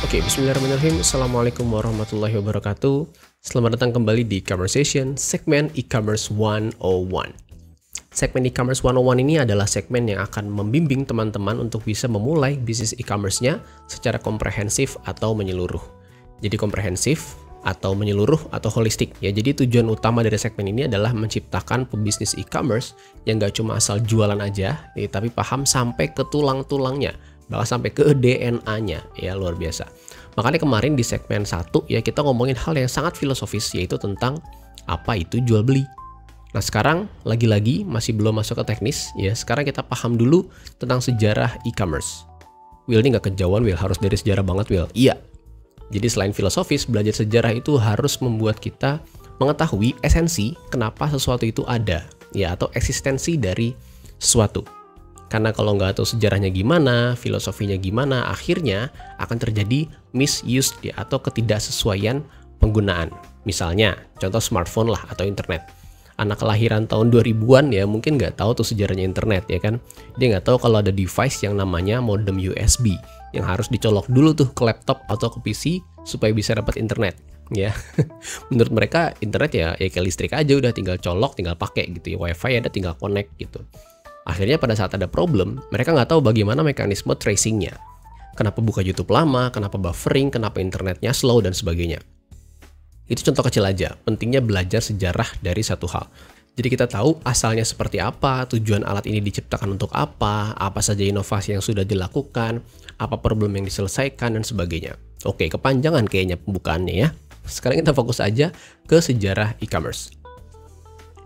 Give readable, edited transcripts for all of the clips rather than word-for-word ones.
Oke, bismillahirrahmanirrahim. Assalamualaikum warahmatullahi wabarakatuh. Selamat datang kembali di Conversation segmen e-commerce 101. Segmen e-commerce 101 ini adalah segmen yang akan membimbing teman-teman untuk bisa memulai bisnis e-commerce-nya secara komprehensif atau menyeluruh. Jadi komprehensif atau menyeluruh atau holistik ya. Jadi tujuan utama dari segmen ini adalah menciptakan pebisnis e-commerce yang gak cuma asal jualan aja, tapi paham sampai ke tulang-tulangnya, bahkan sampai ke DNA-nya ya, luar biasa. Makanya kemarin di segmen 1 ya kita ngomongin hal yang sangat filosofis, yaitu tentang apa itu jual beli. Nah sekarang lagi-lagi masih belum masuk ke teknis ya, sekarang kita paham dulu tentang sejarah e-commerce. Will ini gak kejauhan Will, harus dari sejarah banget Will. Iya. Jadi selain filosofis, belajar sejarah itu harus membuat kita mengetahui esensi kenapa sesuatu itu ada ya, atau eksistensi dari sesuatu. Karena kalau nggak tahu sejarahnya gimana, filosofinya gimana, akhirnya akan terjadi misuse ya, atau ketidaksesuaian penggunaan. Misalnya, contoh smartphone lah atau internet. Anak kelahiran tahun 2000-an ya mungkin nggak tahu tuh sejarahnya internet ya kan. Dia nggak tahu kalau ada device yang namanya modem USB yang harus dicolok dulu tuh ke laptop atau ke PC supaya bisa dapat internet ya. Menurut mereka internet ya kayak listrik aja, udah tinggal colok, tinggal pakai gitu ya. WiFi ada, tinggal connect gitu. Akhirnya pada saat ada problem, mereka nggak tahu bagaimana mekanisme tracingnya. Kenapa buka YouTube lama, kenapa buffering, kenapa internetnya slow, dan sebagainya. Itu contoh kecil aja, pentingnya belajar sejarah dari satu hal. Jadi kita tahu asalnya seperti apa, tujuan alat ini diciptakan untuk apa saja inovasi yang sudah dilakukan, apa problem yang diselesaikan, dan sebagainya. Oke, kepanjangan kayaknya pembukaannya ya. Sekarang kita fokus aja ke sejarah e-commerce.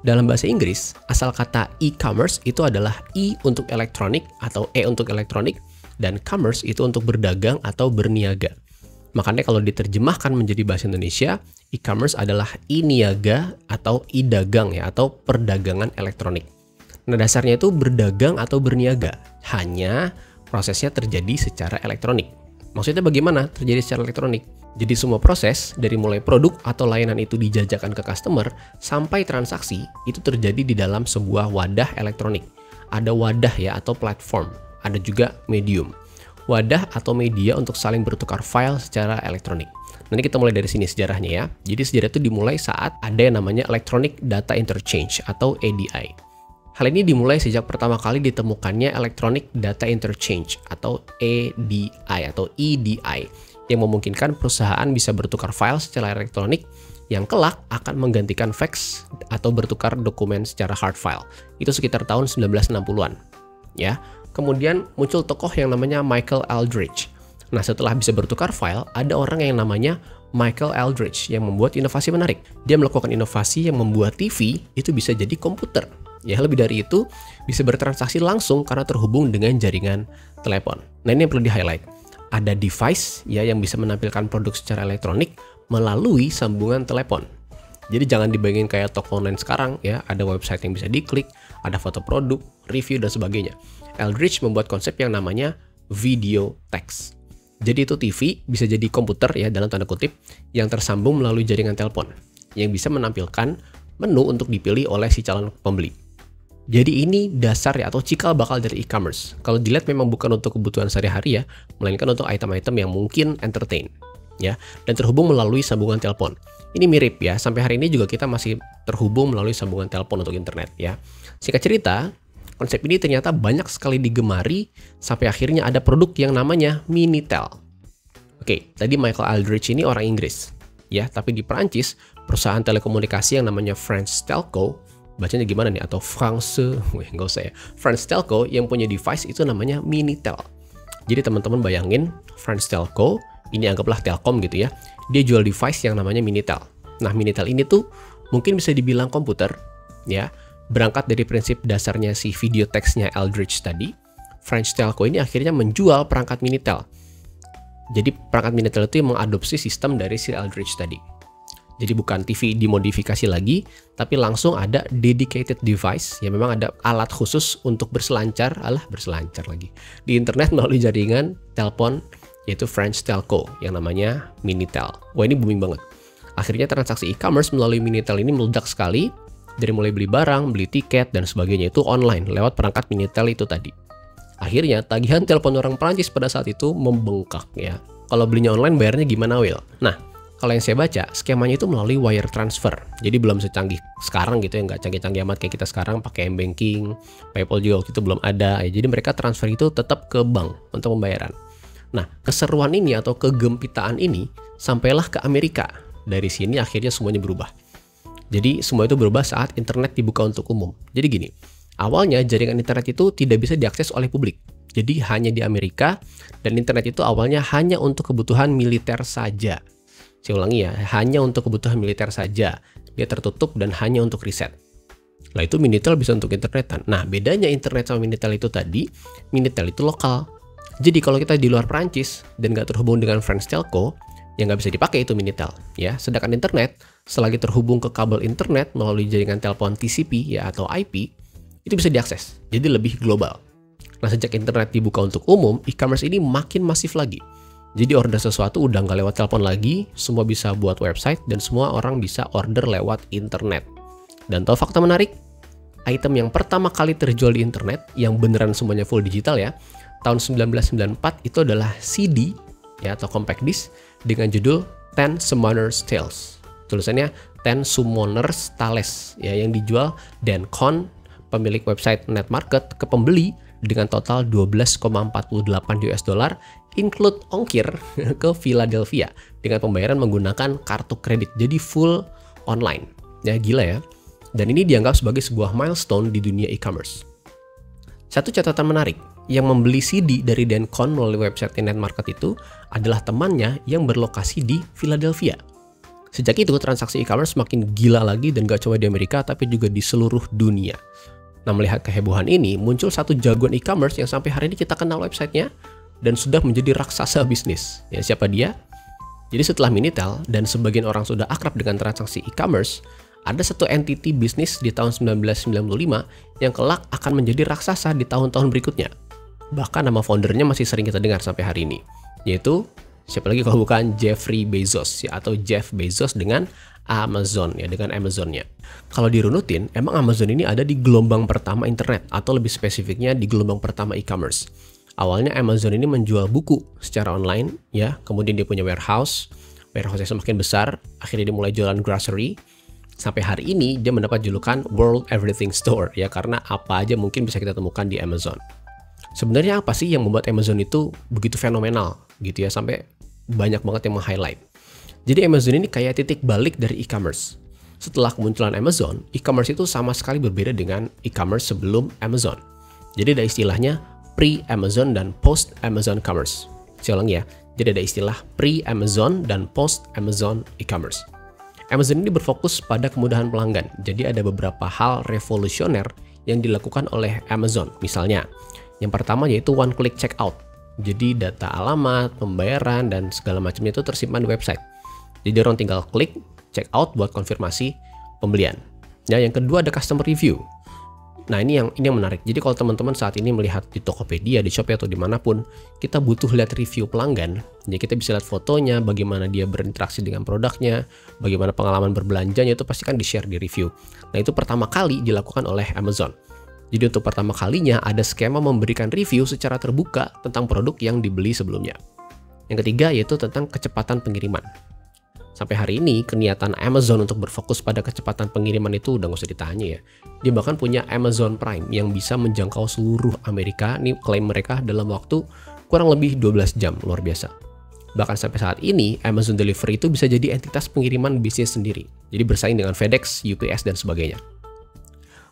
Dalam bahasa Inggris, asal kata e-commerce itu adalah E untuk elektronik atau E untuk elektronik, dan commerce itu untuk berdagang atau berniaga. Makanya kalau diterjemahkan menjadi bahasa Indonesia, e-commerce adalah e-niaga atau e-dagang ya, atau perdagangan elektronik. Nah dasarnya itu berdagang atau berniaga, hanya prosesnya terjadi secara elektronik. Maksudnya bagaimana terjadi secara elektronik? Jadi semua proses dari mulai produk atau layanan itu dijajakan ke customer sampai transaksi itu terjadi di dalam sebuah wadah elektronik. Ada wadah ya atau platform, ada juga medium. Wadah atau media untuk saling bertukar file secara elektronik. Nanti kita mulai dari sini sejarahnya ya. Jadi sejarah itu dimulai saat ada yang namanya Electronic Data Interchange atau EDI. Hal ini dimulai sejak pertama kali ditemukannya Electronic Data Interchange atau EDI atau EDI yang memungkinkan perusahaan bisa bertukar file secara elektronik yang kelak akan menggantikan fax atau bertukar dokumen secara hard file. Itu sekitar tahun 1960-an. Ya. Kemudian muncul tokoh yang namanya Michael Aldrich. Nah, setelah bisa bertukar file, ada orang yang namanya Michael Aldrich yang membuat inovasi menarik. Dia melakukan inovasi yang membuat TV itu bisa jadi komputer. Ya, lebih dari itu, bisa bertransaksi langsung karena terhubung dengan jaringan telepon. Nah, ini yang perlu di-highlight. Ada device ya yang bisa menampilkan produk secara elektronik melalui sambungan telepon. Jadi jangan dibayangin kayak toko online sekarang ya, ada website yang bisa diklik, ada foto produk, review, dan sebagainya. Aldrich membuat konsep yang namanya video text. Jadi itu TV bisa jadi komputer ya dalam tanda kutip yang tersambung melalui jaringan telepon yang bisa menampilkan menu untuk dipilih oleh si calon pembeli. Jadi ini dasar ya atau cikal bakal dari e-commerce. Kalau dilihat memang bukan untuk kebutuhan sehari-hari ya, melainkan untuk item-item yang mungkin entertain ya, dan terhubung melalui sambungan telepon. Ini mirip ya, sampai hari ini juga kita masih terhubung melalui sambungan telepon untuk internet ya. Singkat cerita, konsep ini ternyata banyak sekali digemari sampai akhirnya ada produk yang namanya Minitel. Oke, tadi Michael Aldrich ini orang Inggris ya, tapi di Perancis perusahaan telekomunikasi yang namanya France Telco, bacanya gimana nih, atau France, nggak usah ya, France Telco yang punya device itu namanya Minitel. Jadi teman-teman bayangin France Telco, ini anggaplah Telkom gitu ya, dia jual device yang namanya Minitel. Nah Minitel ini tuh mungkin bisa dibilang komputer ya, berangkat dari prinsip dasarnya si video text-nya Aldrich tadi. France Telco ini akhirnya menjual perangkat Minitel. Jadi perangkat Minitel itu yang mengadopsi sistem dari si Aldrich tadi. Jadi bukan TV dimodifikasi lagi, tapi langsung ada dedicated device, ya memang ada alat khusus untuk berselancar lagi, di internet melalui jaringan telepon, yaitu French Telco, yang namanya Minitel. Wah ini booming banget. Akhirnya transaksi e-commerce melalui Minitel ini meledak sekali, dari mulai beli barang, beli tiket, dan sebagainya itu online, lewat perangkat Minitel itu tadi. Akhirnya tagihan telepon orang Prancis pada saat itu membengkak ya. kalau belinya online bayarnya gimana, Will? Nah, kalau yang saya baca, skemanya itu melalui wire transfer. Jadi belum secanggih sekarang gitu ya, nggak canggih-canggih amat kayak kita sekarang pakai m-banking, PayPal juga waktu itu belum ada. Ya, jadi mereka transfer itu tetap ke bank untuk pembayaran. Nah, keseruan ini atau kegempitaan ini sampailah ke Amerika. Dari sini akhirnya semuanya berubah. Jadi semua itu berubah saat internet dibuka untuk umum. Jadi gini, awalnya jaringan internet itu tidak bisa diakses oleh publik. Jadi hanya di Amerika, dan internet itu awalnya hanya untuk kebutuhan militer saja. Saya ulangi ya, hanya untuk kebutuhan militer saja. Dia tertutup dan hanya untuk riset. Lah itu Minitel bisa untuk internetan. Nah, bedanya internet sama Minitel itu tadi, Minitel itu lokal. Jadi kalau kita di luar Prancis dan nggak terhubung dengan French Telco, ya nggak bisa dipakai itu Minitel. Ya, sedangkan internet, selagi terhubung ke kabel internet melalui jaringan telepon TCP ya atau IP, itu bisa diakses. Jadi lebih global. Nah, sejak internet dibuka untuk umum, e-commerce ini makin masif lagi. Jadi order sesuatu udah nggak lewat telepon lagi, semua bisa buat website dan semua orang bisa order lewat internet. Dan tahu fakta menarik? Item yang pertama kali terjual di internet, yang beneran semuanya full digital ya, tahun 1994 itu adalah CD ya atau compact disc dengan judul Ten Summoners Tales. Tulisannya Ten Summoners Tales ya, yang dijual Dan Kohn, pemilik website Net Market, ke pembeli dengan total 12,48 US dollar include ongkir ke Philadelphia dengan pembayaran menggunakan kartu kredit. Jadi full online. Ya gila ya. Dan ini dianggap sebagai sebuah milestone di dunia e-commerce. Satu catatan menarik, yang membeli CD dari Dan Kohn melalui website Net Market itu adalah temannya yang berlokasi di Philadelphia. Sejak itu transaksi e-commerce makin gila lagi dan gak cuma di Amerika tapi juga di seluruh dunia. Nah, melihat kehebohan ini, muncul satu jagoan e-commerce yang sampai hari ini kita kenal websitenya dan sudah menjadi raksasa bisnis. Ya, siapa dia? Jadi setelah Minitel dan sebagian orang sudah akrab dengan transaksi e-commerce, ada satu entity bisnis di tahun 1995 yang kelak akan menjadi raksasa di tahun-tahun berikutnya. Bahkan nama foundernya masih sering kita dengar sampai hari ini, yaitu siapa lagi kalau bukan Jeffrey Bezos ya, atau Jeff Bezos dengan Amazon ya, dengan Amazonnya. Kalau dirunutin, emang Amazon ini ada di gelombang pertama internet atau lebih spesifiknya di gelombang pertama e-commerce. Awalnya Amazon ini menjual buku secara online ya, kemudian dia punya warehouse-nya semakin besar, akhirnya dia mulai jualan grocery. Sampai hari ini dia mendapat julukan World Everything Store ya, karena apa aja mungkin bisa kita temukan di Amazon. Sebenarnya apa sih yang membuat Amazon itu begitu fenomenal gitu ya, sampai banyak banget yang meng-highlight. Jadi Amazon ini kayak titik balik dari e-commerce. Setelah kemunculan Amazon, e-commerce itu sama sekali berbeda dengan e-commerce sebelum Amazon. Jadi ada istilahnya pre-Amazon dan post-Amazon commerce. Saya ulangi ya, jadi ada istilah pre-Amazon dan post-Amazon e-commerce. Amazon ini berfokus pada kemudahan pelanggan. Jadi ada beberapa hal revolusioner yang dilakukan oleh Amazon. Misalnya, yang pertama yaitu one click checkout. Jadi data alamat, pembayaran, dan segala macamnya itu tersimpan di website. Jadi orang tinggal klik checkout buat konfirmasi pembelian. Nah, yang kedua ada customer review. Nah, ini yang menarik. Jadi kalau teman-teman saat ini melihat di Tokopedia, di Shopee atau dimanapun, kita butuh lihat review pelanggan. Jadi kita bisa lihat fotonya, bagaimana dia berinteraksi dengan produknya, bagaimana pengalaman berbelanjanya, itu pasti kan di-share di review. Nah, itu pertama kali dilakukan oleh Amazon. Jadi untuk pertama kalinya ada skema memberikan review secara terbuka tentang produk yang dibeli sebelumnya. Yang ketiga yaitu tentang kecepatan pengiriman. Sampai hari ini, keniatan Amazon untuk berfokus pada kecepatan pengiriman itu udah nggak usah ditanya ya. Dia bahkan punya Amazon Prime yang bisa menjangkau seluruh Amerika. Ini klaim mereka dalam waktu kurang lebih 12 jam, luar biasa. Bahkan sampai saat ini, Amazon Delivery itu bisa jadi entitas pengiriman bisnis sendiri. Jadi bersaing dengan FedEx, UPS, dan sebagainya.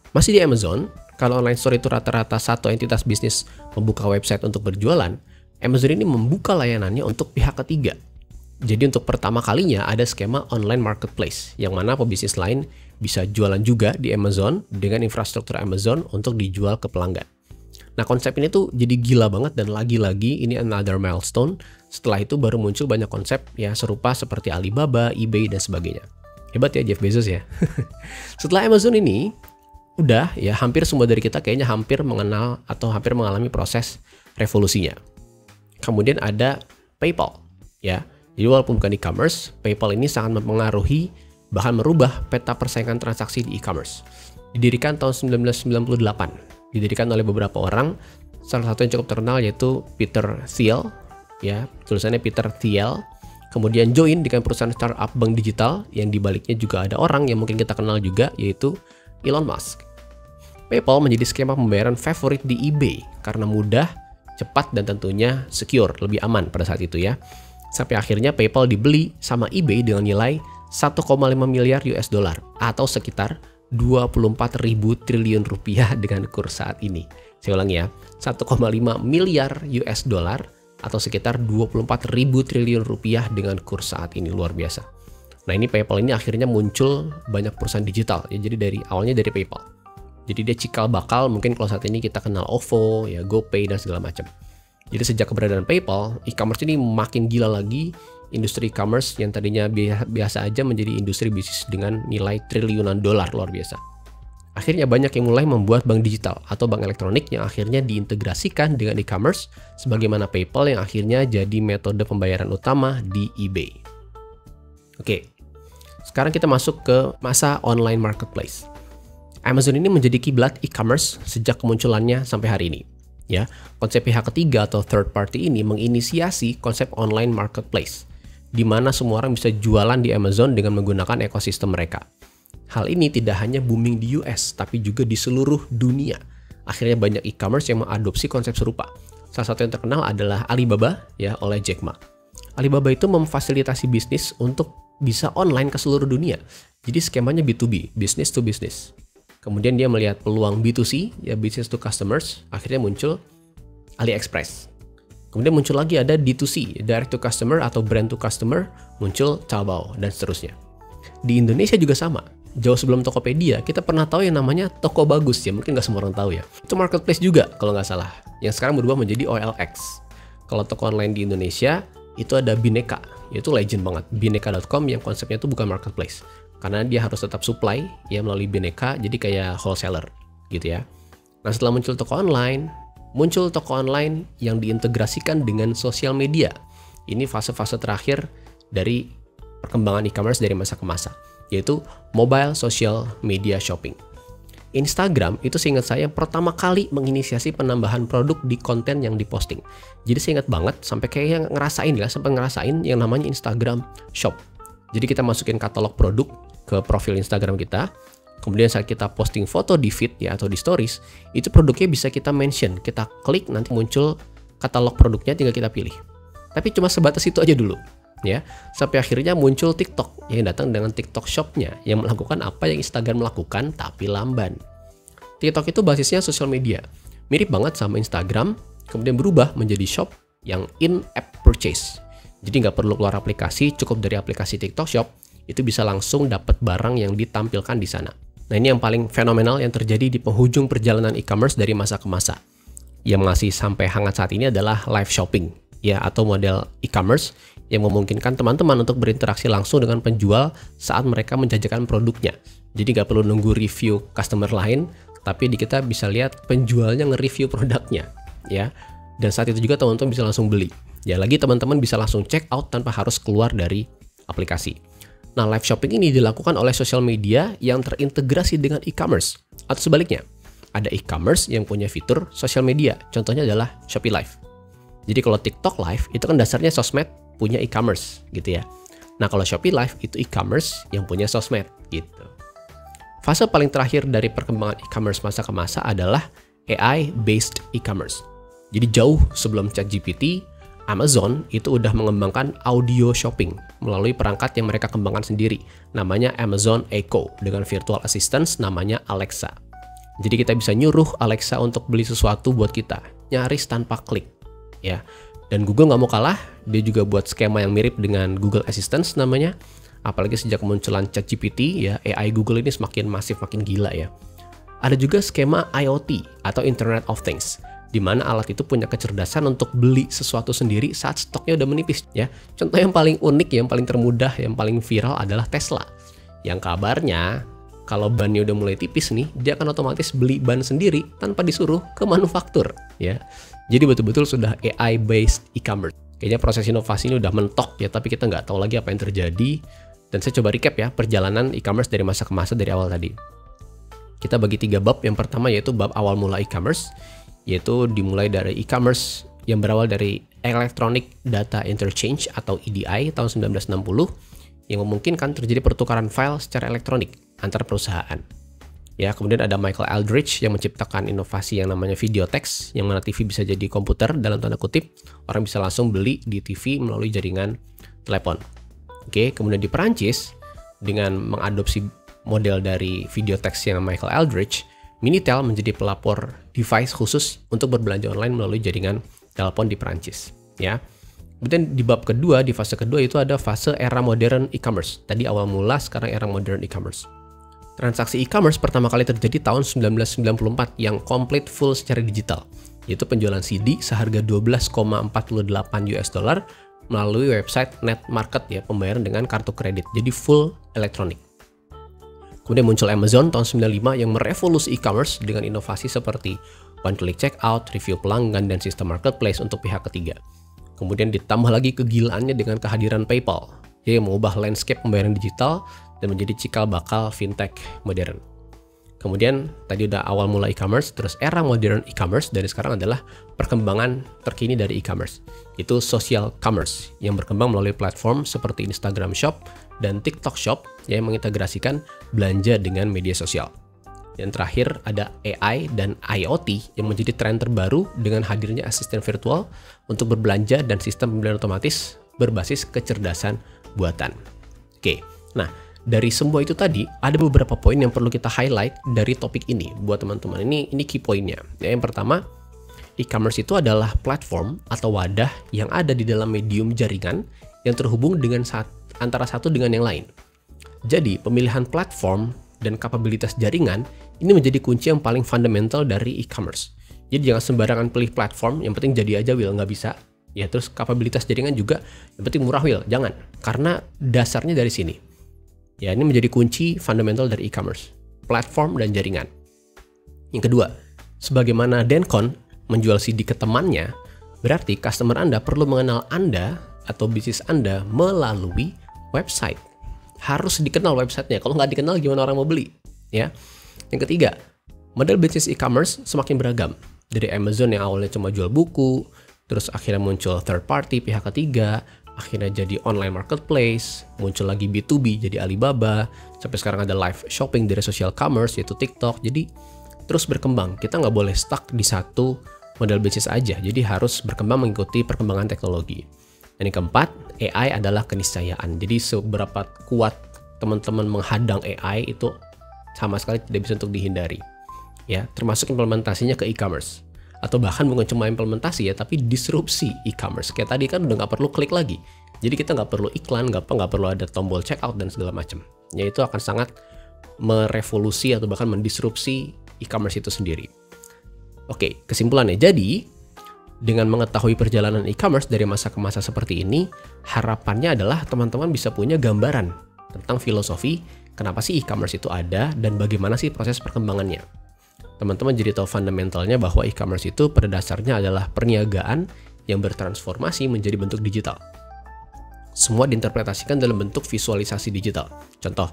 Masih di Amazon, kalau online store itu rata-rata satu entitas bisnis membuka website untuk berjualan, Amazon ini membuka layanannya untuk pihak ketiga. Jadi untuk pertama kalinya ada skema online marketplace, yang mana pebisnis lain bisa jualan juga di Amazon dengan infrastruktur Amazon untuk dijual ke pelanggan. Nah, konsep ini tuh jadi gila banget dan lagi-lagi ini another milestone. Setelah itu baru muncul banyak konsep ya serupa seperti Alibaba, eBay, dan sebagainya. Hebat ya Jeff Bezos ya. Setelah Amazon ini, udah ya hampir semua dari kita kayaknya hampir mengenal atau hampir mengalami proses revolusinya. Kemudian ada PayPal ya. Jadi walaupun bukan e-commerce, PayPal ini sangat mempengaruhi bahkan merubah peta persaingan transaksi di e-commerce. Didirikan tahun 1998. Didirikan oleh beberapa orang, salah satu yang cukup terkenal yaitu Peter Thiel, ya, tulisannya Peter Thiel. Kemudian join dengan perusahaan startup bank digital yang dibaliknya juga ada orang yang mungkin kita kenal juga, yaitu Elon Musk. PayPal menjadi skema pembayaran favorit di eBay karena mudah, cepat, dan tentunya secure, lebih aman pada saat itu ya. Sampai akhirnya PayPal dibeli sama eBay dengan nilai 1,5 miliar US dollar atau sekitar 24.000 triliun rupiah dengan kurs saat ini. Saya ulangi ya, 1,5 miliar US dollar atau sekitar 24.000 triliun rupiah dengan kurs saat ini, luar biasa. Nah, ini PayPal ini akhirnya muncul banyak perusahaan digital ya, jadi awalnya dari PayPal. Jadi dia cikal bakal, mungkin kalau saat ini kita kenal OVO, ya GoPay dan segala macam. Jadi sejak keberadaan PayPal, e-commerce ini makin gila lagi. Industri e-commerce yang tadinya biasa aja menjadi industri bisnis dengan nilai triliunan dolar, luar biasa. Akhirnya banyak yang mulai membuat bank digital atau bank elektronik yang akhirnya diintegrasikan dengan e-commerce, sebagaimana PayPal yang akhirnya jadi metode pembayaran utama di eBay. Oke, sekarang kita masuk ke masa online marketplace. Amazon ini menjadi kiblat e-commerce sejak kemunculannya sampai hari ini. Ya, konsep pihak ketiga atau third party ini menginisiasi konsep online marketplace, di mana semua orang bisa jualan di Amazon dengan menggunakan ekosistem mereka. Hal ini tidak hanya booming di US, tapi juga di seluruh dunia. Akhirnya banyak e-commerce yang mengadopsi konsep serupa. Salah satu yang terkenal adalah Alibaba ya, oleh Jack Ma. Alibaba itu memfasilitasi bisnis untuk bisa online ke seluruh dunia. Jadi skemanya B2B, business to business. Kemudian dia melihat peluang B2C, ya business to customers, akhirnya muncul AliExpress. Kemudian muncul lagi ada D2C, direct to customer atau brand to customer, muncul Taobao, dan seterusnya. Di Indonesia juga sama. Jauh sebelum Tokopedia, kita pernah tahu yang namanya Toko Bagus ya, mungkin nggak semua orang tahu ya. Itu marketplace juga kalau nggak salah, yang sekarang berubah menjadi OLX. Kalau toko online di Indonesia, itu ada Bineka, yaitu legend banget. Bineka.com yang konsepnya itu bukan marketplace, karena dia harus tetap supply ya melalui Bineka, jadi kayak wholesaler gitu ya. Nah, setelah muncul toko online yang diintegrasikan dengan sosial media. Ini fase-fase terakhir dari perkembangan e-commerce dari masa ke masa, yaitu mobile social media shopping. Instagram itu seingat saya pertama kali menginisiasi penambahan produk di konten yang diposting. Jadi saya ingat banget sampai kayak ngerasain yang namanya Instagram Shop. Jadi kita masukin katalog produk ke profil Instagram kita. Kemudian saat kita posting foto di feed ya atau di stories, itu produknya bisa kita mention, kita klik nanti muncul katalog produknya, tinggal kita pilih. Tapi cuma sebatas itu aja dulu. Ya, sampai akhirnya muncul TikTok yang datang dengan TikTok Shop-nya yang melakukan apa yang Instagram melakukan tapi lamban. TikTok itu basisnya sosial media, mirip banget sama Instagram, kemudian berubah menjadi shop yang in-app purchase. Jadi nggak perlu keluar aplikasi, cukup dari aplikasi TikTok Shop itu bisa langsung dapat barang yang ditampilkan di sana. Nah, ini yang paling fenomenal yang terjadi di penghujung perjalanan e-commerce dari masa ke masa. Yang masih sampai hangat saat ini adalah live shopping ya, atau model e-commerce yang memungkinkan teman-teman untuk berinteraksi langsung dengan penjual saat mereka menjajakan produknya. Jadi nggak perlu nunggu review customer lain, tapi kita bisa lihat penjualnya nge-review produknya, ya. Dan saat itu juga teman-teman bisa langsung beli. Ya, lagi teman-teman bisa langsung check out tanpa harus keluar dari aplikasi. Nah, live shopping ini dilakukan oleh sosial media yang terintegrasi dengan e-commerce. Atau sebaliknya, ada e-commerce yang punya fitur sosial media. Contohnya adalah Shopee Live. Jadi kalau TikTok Live itu kan dasarnya sosmed punya e-commerce gitu ya. Nah, kalau Shopee Live itu e-commerce yang punya sosmed gitu. Fase paling terakhir dari perkembangan e-commerce masa ke masa adalah AI-based e-commerce. Jadi jauh sebelum ChatGPT, Amazon itu udah mengembangkan audio shopping melalui perangkat yang mereka kembangkan sendiri, namanya Amazon Echo dengan virtual assistant namanya Alexa. Jadi kita bisa nyuruh Alexa untuk beli sesuatu buat kita, nyaris tanpa klik, ya. Dan Google nggak mau kalah, dia juga buat skema yang mirip dengan Google Assistant namanya. Apalagi sejak kemunculan ChatGPT, ya AI Google ini semakin masif, makin gila ya. Ada juga skema IoT atau Internet of Things, di mana alat itu punya kecerdasan untuk beli sesuatu sendiri saat stoknya udah menipis ya. Contoh yang paling unik, yang paling termudah, yang paling viral adalah Tesla. Yang kabarnya kalau bannya udah mulai tipis nih, dia akan otomatis beli ban sendiri tanpa disuruh ke manufaktur ya. Jadi betul-betul sudah AI-based e-commerce. Kayaknya proses inovasi ini udah mentok ya, tapi kita nggak tahu lagi apa yang terjadi. Dan saya coba recap ya perjalanan e-commerce dari masa ke masa dari awal tadi. Kita bagi 3 bab. Yang pertama yaitu bab awal mula e-commerce, yaitu dimulai dari e-commerce yang berawal dari Electronic Data Interchange atau EDI tahun 1960 yang memungkinkan terjadi pertukaran file secara elektronik antar perusahaan. Ya, kemudian ada Michael Aldrich yang menciptakan inovasi yang namanya video text, yang mana TV bisa jadi komputer dalam tanda kutip, orang bisa langsung beli di TV melalui jaringan telepon. Oke, kemudian di Perancis dengan mengadopsi model dari video text yang Michael Aldrich, Minitel menjadi pelapor device khusus untuk berbelanja online melalui jaringan telepon di Perancis. Ya. Kemudian di bab kedua, di fase kedua itu ada fase era modern e-commerce. Tadi awal mula, sekarang era modern e-commerce. Transaksi e-commerce pertama kali terjadi tahun 1994 yang komplit full secara digital, yaitu penjualan CD seharga 12,48 US dollar melalui website net market, ya, pembayaran dengan kartu kredit. Jadi full elektronik. Kemudian muncul Amazon tahun 95 yang merevolusi e-commerce dengan inovasi seperti one click checkout, review pelanggan, dan sistem marketplace untuk pihak ketiga. Kemudian ditambah lagi kegilaannya dengan kehadiran PayPal, yang mengubah landscape pembayaran digital dan menjadi cikal bakal fintech modern. Kemudian tadi udah awal mula e-commerce, terus era modern e-commerce dari sekarang adalah perkembangan terkini dari e-commerce. Itu social commerce yang berkembang melalui platform seperti Instagram Shop dan TikTok Shop yang mengintegrasikan belanja dengan media sosial. Yang terakhir ada AI dan IoT yang menjadi tren terbaru dengan hadirnya asisten virtual untuk berbelanja dan sistem pembelian otomatis berbasis kecerdasan buatan. Oke, nah dari semua itu tadi ada beberapa poin yang perlu kita highlight dari topik ini buat teman-teman. Ini key poinnya. Ya, yang pertama, e-commerce itu adalah platform atau wadah yang ada di dalam medium jaringan yang terhubung dengan antara satu dengan yang lain. Jadi pemilihan platform dan kapabilitas jaringan ini menjadi kunci yang paling fundamental dari e-commerce. Jadi jangan sembarangan pilih platform, yang penting jadi aja Will, nggak bisa. Ya, terus kapabilitas jaringan juga, yang penting murah Will, jangan. Karena dasarnya dari sini. Ya, ini menjadi kunci fundamental dari e-commerce, platform dan jaringan. Yang kedua, sebagaimana Dencon menjual CD ke temannya, berarti customer Anda perlu mengenal Anda atau bisnis Anda melalui website. Harus dikenal websitenya, kalau nggak dikenal gimana orang mau beli? Ya. Yang ketiga, model bisnis e-commerce semakin beragam. Dari Amazon yang awalnya cuma jual buku, terus akhirnya muncul third party, pihak ketiga, akhirnya jadi online marketplace, muncul lagi B2B jadi Alibaba, sampai sekarang ada live shopping dari social commerce yaitu TikTok. Jadi terus berkembang, kita nggak boleh stuck di satu model bisnis aja, jadi harus berkembang mengikuti perkembangan teknologi. Dan yang keempat, AI adalah keniscayaan. Jadi seberapa kuat teman-teman menghadang AI itu sama sekali tidak bisa untuk dihindari. Ya, termasuk implementasinya ke e-commerce. Atau bahkan bukan cuma implementasi ya, tapi disrupsi e-commerce. Kayak tadi kan udah nggak perlu klik lagi. Jadi kita nggak perlu iklan, nggak perlu ada tombol checkout dan segala macam. Ya, itu akan sangat merevolusi atau bahkan mendisrupsi e-commerce itu sendiri. Oke, kesimpulannya. Jadi, dengan mengetahui perjalanan e-commerce dari masa ke masa seperti ini, harapannya adalah teman-teman bisa punya gambaran tentang filosofi kenapa sih e-commerce itu ada dan bagaimana sih proses perkembangannya. Teman-teman jadi tahu fundamentalnya bahwa e-commerce itu pada dasarnya adalah perniagaan yang bertransformasi menjadi bentuk digital. Semua diinterpretasikan dalam bentuk visualisasi digital. Contoh,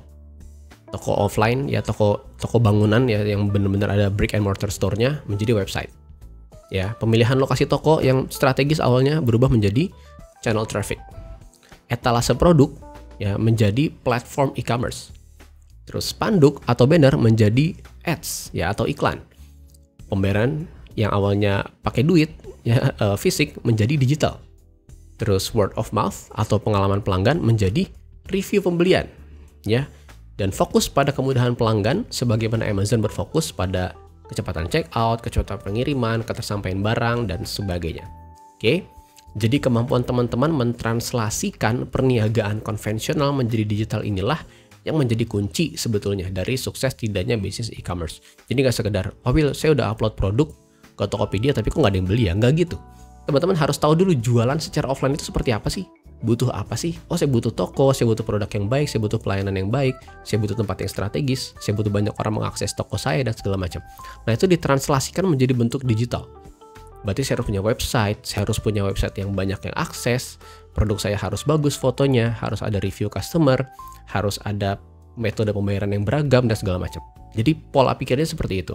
toko offline ya, toko bangunan ya yang benar-benar ada brick and mortar store-nya menjadi website. Ya, pemilihan lokasi toko yang strategis awalnya berubah menjadi channel traffic. Etalase produk ya menjadi platform e-commerce. Terus spanduk atau banner menjadi ads ya atau iklan. Pembayaran yang awalnya pakai duit ya fisik menjadi digital. Terus word of mouth atau pengalaman pelanggan menjadi review pembelian ya. Dan fokus pada kemudahan pelanggan sebagaimana Amazon berfokus pada kecepatan checkout, kecepatan pengiriman, ketersampaian barang dan sebagainya. Oke. Jadi kemampuan teman-teman mentranslasikan perniagaan konvensional menjadi digital inilah yang menjadi kunci sebetulnya dari sukses tidaknya bisnis e-commerce. Jadi nggak sekedar, oh Will, saya udah upload produk ke Tokopedia tapi kok nggak ada yang beli ya? Nggak gitu. Teman-teman harus tahu dulu jualan secara offline itu seperti apa sih? Butuh apa sih? Oh, saya butuh toko, saya butuh produk yang baik, saya butuh pelayanan yang baik, saya butuh tempat yang strategis, saya butuh banyak orang mengakses toko saya dan segala macam. Nah, itu ditranslasikan menjadi bentuk digital. Berarti saya harus punya website, saya harus punya website yang banyak yang akses, produk saya harus bagus fotonya, harus ada review customer, harus ada metode pembayaran yang beragam dan segala macam. Jadi pola pikirnya seperti itu,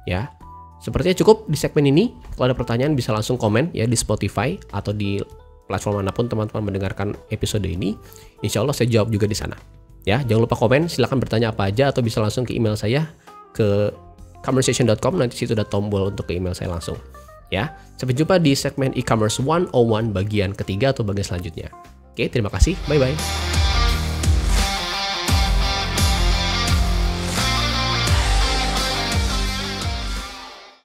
ya. Sepertinya cukup di segmen ini. Kalau ada pertanyaan bisa langsung komen ya di Spotify atau di platform manapun teman-teman mendengarkan episode ini. Insya Allah saya jawab juga di sana. Ya, jangan lupa komen, silakan bertanya apa aja atau bisa langsung ke email saya ke conversation.com, nanti situ ada tombol untuk ke email saya langsung. Ya, sampai jumpa di segmen e-commerce 101 bagian ketiga atau bagian selanjutnya. Oke, terima kasih. Bye bye.